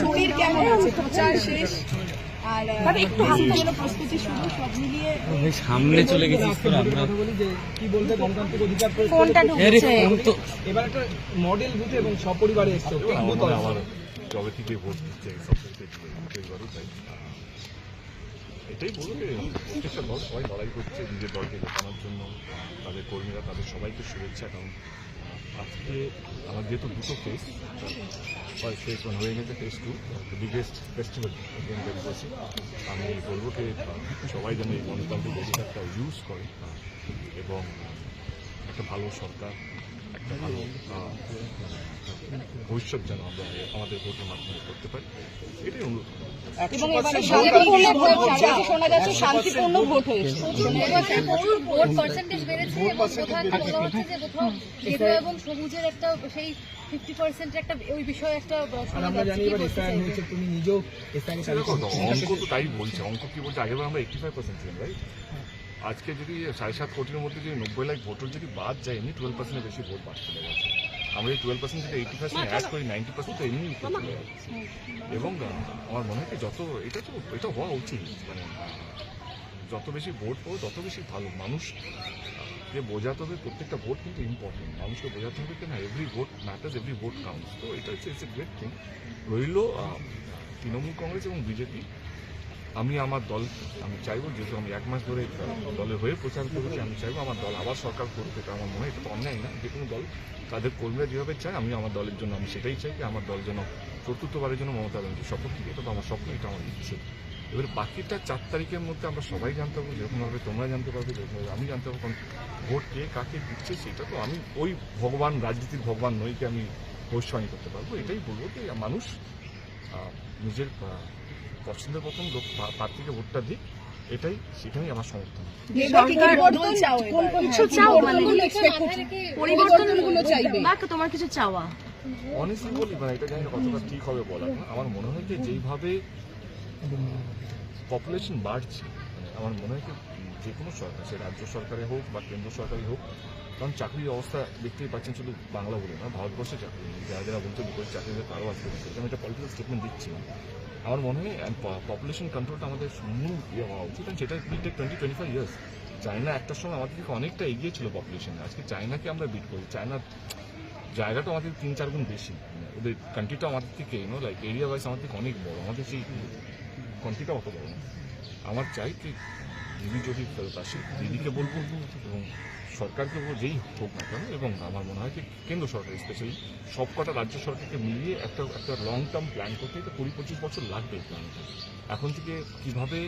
শরীর কেমন আছে? প্রচার শেষ আর একটু হাতে প্রস্তুতি শুরু, সব মিলিয়ে সামনে চলে গেছি। কি বলতে গণতান্ত্রিক অধিকার ফোনটা ঢুকছে এবার একটা মডেল বুথে এবং সপরিবারে এসছে। আমার জবে থেকে ভোট দিচ্ছে এইবারও তাই এটাই বলবো যে প্রত্যেকটা দল সবাই লড়াই করছে নিজের দলকে জেতানোর জন্য। তাদের কর্মীরা তাদের সবাইকে শুভেচ্ছা। কারণ আজকে আমার যেহেতু দুটো ফেস, ফেস 1 হয়ে গেছে, ফেস 2 বিগেস্ট ফেস্টিভ্যাল করছি। আমি বলবো যে সবাই যেন এই গণতান্ত্রিক অধিকারটা ইউজ করে এবং একটা ভালো সরকার, একটা ভালো ভবিষ্যৎ যেন আমরা আমাদের ভোটের মাধ্যমে করতে পারি, এটাই অনুরোধ। এবং এবারে শান্তিপূর্ণ ভোট, শোনা যাচ্ছে শান্তিপূর্ণ ভোট হয়েছে। ভোট পার্সেন্টেজ বেড়েছে এবং কোথাও বলা হচ্ছে যে কোথাও গেরুয়া এবং সবুজের একটা সেই 50% একটা ওই বিষয়ে একটা শোনা যাচ্ছে। তুমি নিজেও অঙ্ক তো তাই বলছে। অঙ্ক কি বলছে? আগেবার আমরা 85% ছিলাম, রাইট? আজকে যদি 7.5 কোটির মধ্যে যদি 90 লাখ ভোটার যদি বাদ যায়, এমনি 12% বেশি ভোট বাদ চলে গেছে। আমরা এই 12% যদি 80% অ্যাড করি, 90% তো এমনি চলে যাচ্ছে। এবং আমার মনে হয় এটা হওয়া উচিত। মানে যত বেশি ভোট পাবো তত বেশি ভালো। মানুষ যে বোঝাতে হবে প্রত্যেকটা ভোট কিন্তু ইম্পর্টেন্ট। মানুষকে বোঝাতে হবে যে না, every vote matters, every vote counts. তো এটা হচ্ছে ইটস এ গ্রেট থিং। রইল তৃণমূল কংগ্রেস এবং বিজেপি। আমি আমার দল আমি চাইবো, যেহেতু আমি 1 মাস ধরে দলের হয়ে প্রচার করেছি, আমি চাইবো আমার দল আবার সরকার করুক। এটা আমার মনে হয় এটা তো অন্যায় না। যে কোনো দল তাদের কর্মীরা যেভাবে চায়, আমি আমার দলের জন্য আমি সেটাই চাই যে আমার দল যেন চতুর্থবারের জন্য মমতা ব্যানার্জি শপথ নিই। এটা তো আমার স্বপ্ন, এটা আমার ইচ্ছে। এবার বাকিটা 4 তারিখের মধ্যে আমরা সবাই জানতে পারবো, যেরকমভাবে তোমরা জানতে পারবে, যেরকমভাবে আমি জানতে পারবো। কারণ ভোট কে কাকে দিচ্ছে সেটা তো আমি ওই ভগবান, রাজনীতির ভগবান নই যে আমি ভবিষ্যবাণী করতে পারবো। এটাই বলবো যে মানুষ নিজের পছন্দের প্রথম প্রার্থীকে ভোটটা দিক, এটাই সেখানেই আমার সমর্থন। তোমার কিছু চাওয়া? অনেস্টলি বলি, মানে এটা জানি না কতটা ঠিক হবে বলা। আমার মনে হয় যে যেইভাবে পপুলেশন বাড়ছে, আমার মনে হয় যে কোনো সরকার, সে রাজ্য সরকারে হোক বা কেন্দ্র সরকারই হোক, কারণ চাকরির অবস্থা দেখতেই পাচ্ছেন, শুধু বাংলা বলে না, ভারতবর্ষে চাকরি নেই। যারা যারা বলছে দুপুরে চাকরি তারাও আসতে পারছে। আমি একটা পলিটিক্যাল স্টেটমেন্ট দিচ্ছি না। আমার মনে হয় পপুলেশন কন্ট্রোলটা আমাদের মূল হওয়া উচিত। কারণ সেটা উইল টেক 20-25 ইয়ার্স। চায়না একটা সময় আমাদের থেকে অনেকটা এগিয়ে ছিল পপুলেশনে। আজকে চায়নাকে আমরা বিট করি। চায়নার জায়গাটা আমাদের 3-4 গুণ বেশি। ওদের কান্ট্রিটা আমাদের থেকে লাইক এরিয়া ওয়াইজ আমাদের থেকে অনেক বড়। আমাদের সেই কান্ট্রিটা অত বড় না। আমার চাই কি দিদি যদি ফেরত আসে, দিদিকে বলবো এবং সরকারকে বলবো, যেই হোক না কেন। এবং আমার মনে হয় যে কেন্দ্র সরকার স্পেশালি সবকটা রাজ্য সরকারকে মিলিয়ে একটা লং টার্ম প্ল্যান করতে 20-25 বছর লাগবে এই প্ল্যানটা। এখন থেকে কিভাবে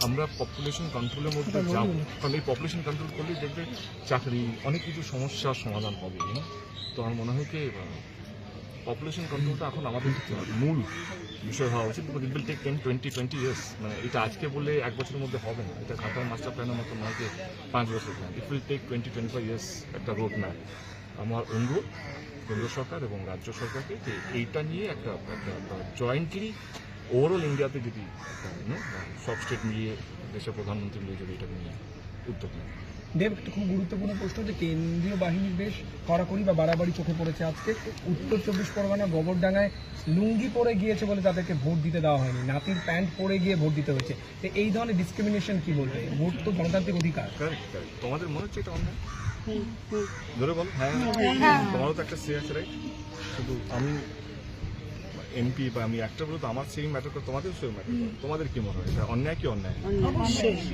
আমরা পপুলেশন কন্ট্রোলের মধ্যে যাব, কারণ এই পপুলেশন কন্ট্রোল করলেই দেখবে চাকরি, অনেক কিছু সমস্যার সমাধান হবে। তো আমার মনে হয় যে পপুলেশন কন্ট্রোলটা এখন আমাদের মূল বিষয় হওয়া উচিত। It will take 10-20 years. মানে এটা আজকে বললে 1 বছরের মধ্যে হবে না। এটা ঢাকার মাস্টার প্ল্যানের মতো নয় যে 5 বছর plan. It will take 20-25 years একটা রোড ম্যাপ। আমার অনুরোধ কেন্দ্র সরকার এবং রাজ্য সরকারকে যে এইটা নিয়ে একটা জয়েন্টলি ওভারঅল ইন্ডিয়াতে যদি সব স্টেট মিলিয়ে, দেশের প্রধানমন্ত্রী মিলিয়ে যদি এটা নিয়ে উদ্যোগ নেয়। দেব, একটা খুব গুরুত্বপূর্ণ প্রশ্ন, যে কেন্দ্রীয় বাহিনী বেশ কড়াকড়ি বা বাড়াবাড়ি চোখে পড়েছে আজকে। উত্তর 24 পরগনা গোবরডাঙ্গায় লুঙ্গি পরে গিয়েছে বলে তাদেরকে ভোট দিতে দেওয়া হয়নি, নাতির প্যান্ট পরে গিয়ে ভোট দিতে হয়েছে। তো এই ধরনের ডিসক্রিমিনেশন কি বলবে? ভোট তো গণতান্ত্রিক অধিকার। তোমাদের মনে হচ্ছে এটা অন্যায়? ধরে বলো। হ্যাঁ, তোমারও তো একটা সে আছে, রাইট? শুধু আমি এমপি বা আমি একটা বলে তো আমার সেই ম্যাটার করে, তোমাদের সেই ম্যাটার করে। তোমাদের কি মনে হয় এটা অন্যায় কি অন্যায়?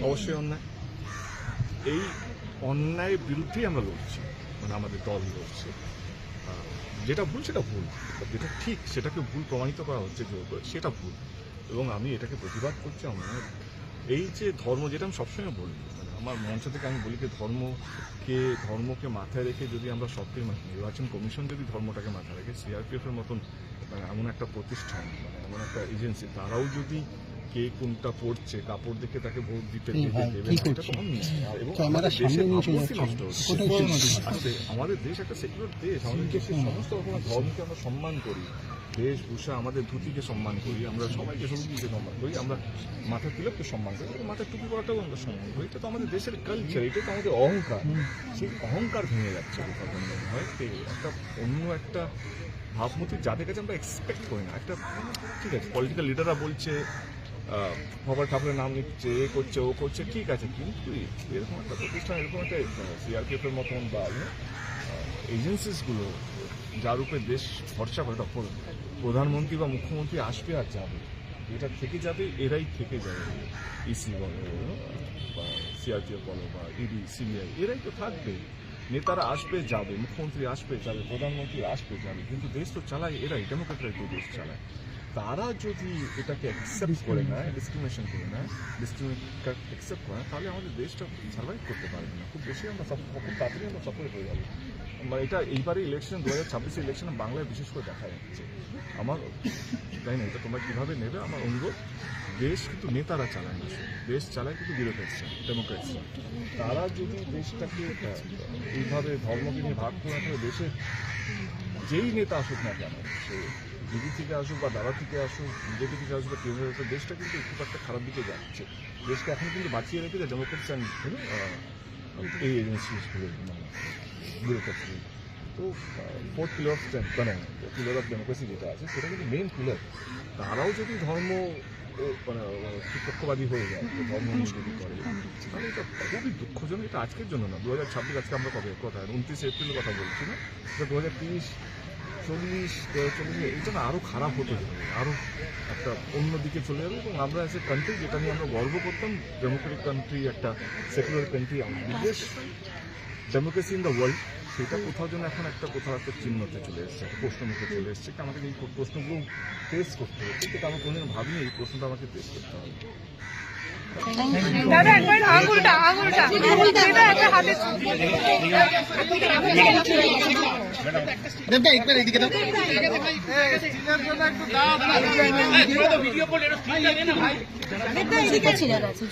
অবশ্যই অন্যায়। এই অন্যায়ের বিরুদ্ধেই আমরা লড়ছি, মানে আমাদের দল লড়ছে। যেটা ভুল সেটা ভুল, যেটা ঠিক সেটাকে ভুল প্রমাণিত করা হচ্ছে সেটা ভুল। এবং আমি এটাকে প্রতিবাদ করছি। আমার এই যে ধর্ম, যেটা আমি সবসময় বলি, মানে আমার মঞ্চ থেকে আমি বলি যে ধর্মকে মাথায় রেখে যদি আমরা সবটাই, নির্বাচন কমিশন যদি ধর্মটাকে মাথায় রেখে, সিআরপিএফ এর মতন মানে এমন একটা প্রতিষ্ঠান, মানে এমন একটা এজেন্সি, তারাও যদি কে কোনটা পড়ছে, কাপড় দেখে তাকে ভোট দিতে এই দেবে ভাই, দেবে কি না, এটা করছে? তো অন্যায়। এবং ক্যামেরা আমাদের সামনে দেশের নিয়ে চলে ভাবমূর্তি যাচ্ছে। নষ্ট হচ্ছে। কোথায় ছিল? আসলে আমাদের দেশ একটা সেকুলার দেশ, আমাদের দেশের সমস্ত রকম ধর্মকে আমরা সম্মান করি, বেশভূষা, আমাদের ধুতিকে সম্মান করি, আমরা সবাইকে সবুজকে সম্মান করি, আমরা মাথার তিলককে সম্মান করি, মাথার টুপি পরাটাও আমরা সম্মান করি। এটা তো আমাদের দেশের কালচার, এটা তো আমাদের অহংকার। সেই অহংকার ভেঙে যাচ্ছে কোথাও কোনো মনে হয় একটা অন্য একটা ভাবমূর্তি যাদের কাছে আমরা এক্সপেক্ট করি না। একটা ঠিক আছে, পলিটিক্যাল লিডাররা বলছে বাবা ঠাকুরের নাম নিচ্ছে, এ করছে, ও করছে, ঠিক আছে, কিন্তু এরকম একটা প্রতিষ্ঠান, এরকম একটা সিআরপিএফ এর মতন বা এজেন্সিসগুলো যার উপরে দেশ ভরসা করে, তখন প্রধানমন্ত্রী বা মুখ্যমন্ত্রী আসবে আর যাবে, এটা থেকে যাবে, এরাই থেকে যাবে। ইসি বলো বা সিআরপিএফ বলো বা ইডি, সিবিআই, এরাই তো থাকবে। নেতারা আসবে যাবে, মুখ্যমন্ত্রী আসবে যাবে, প্রধানমন্ত্রী আসবে যাবে, কিন্তু দেশ তো চালায় এরাই, ডেমোক্রেটরাই তো দেশ চালায়। তারা যদি এটাকে অ্যাকসেপ্ট করে নেয়, ডিসক্রিমিনেশন করে নেয়, অ্যাকসেপ্ট করে, তাহলে আমাদের দেশটা সার্ভাইভ করতে পারবে না। খুব বেশি আমরা খুব তাড়াতাড়ি আমরা সাপোর্ট হয়ে যাবো। মানে এটা এইবারে ইলেকশন 2026 ইলেকশনে বাংলায় বিশেষ করে দেখা যাচ্ছে। আমার তাই না, এটা তোমরা কীভাবে নেবে আমার অনুরোধ, দেশ কিন্তু নেতারা চালায় না, দেশ চালায় কিন্তু ব্যুরোক্রেটসরা, ডেমোক্রেটসরা। তারা যদি দেশটাকে এইভাবে ধর্মকে নিয়ে ভাগ করে থাকে, দেশে যেই নেতা আসুক না কেন, সে দিদি থেকে আসুক বা দাদা থেকে আসুক, বিজেপি থেকে আসুক বা কেন্দ্র আসুক, দেশটা কিন্তু খুব একটা খারাপ দিকে যাচ্ছে। দেশকে এখন কিন্তু বাঁচিয়ে রেখেছে ডেমোক্রেটস অ্যান্ড এই এজেন্সিসগুলো, মানে ব্যুরোক্রেটসগুলো। তো ফোর্থ পিলার অফ স্ট্রেংথ, মানে পিলার অফ ডেমোক্রেসি যেটা আছে, সেটা কিন্তু মেইন পিলার। তারাও যদি ধর্ম মানে পক্ষপাতী হয়ে যায়, ধর্ম নিয়ে যদি করে, তাহলে এটা খুবই দুঃখজনক। এটা আজকের জন্য না, 2026 আজকে আমরা কবে কথা 29 এপ্রিলের কথা বলছি না, 2030, 40, 2040 এইটা না আরও খারাপ হতে যাবে, আরও একটা অন্যদিকে চলে যাবে। এবং আমরা এস এ কান্ট্রি, যেটা নিয়ে আমরা গর্ব করতাম, ডেমোক্রেটিক কান্ট্রি, একটা secular country, biggest democracy in the world, সেটা কোথাও যেন এখন কোথাও একটা চিহ্নতে চলে এসছে, একটা প্রশ্নমুখে চলে এসছে। আমাদের এই প্রশ্নগুলো ফেস করতে হবে, কিন্তু আমি কোনোদিন ভাবিনি এই প্রশ্নটা আমাকে ফেস করতে হবে। দাদা একবার আঙুলটা এটা একটা হাতে একবার এইদিকে দাও। এদিকে ছিল আছে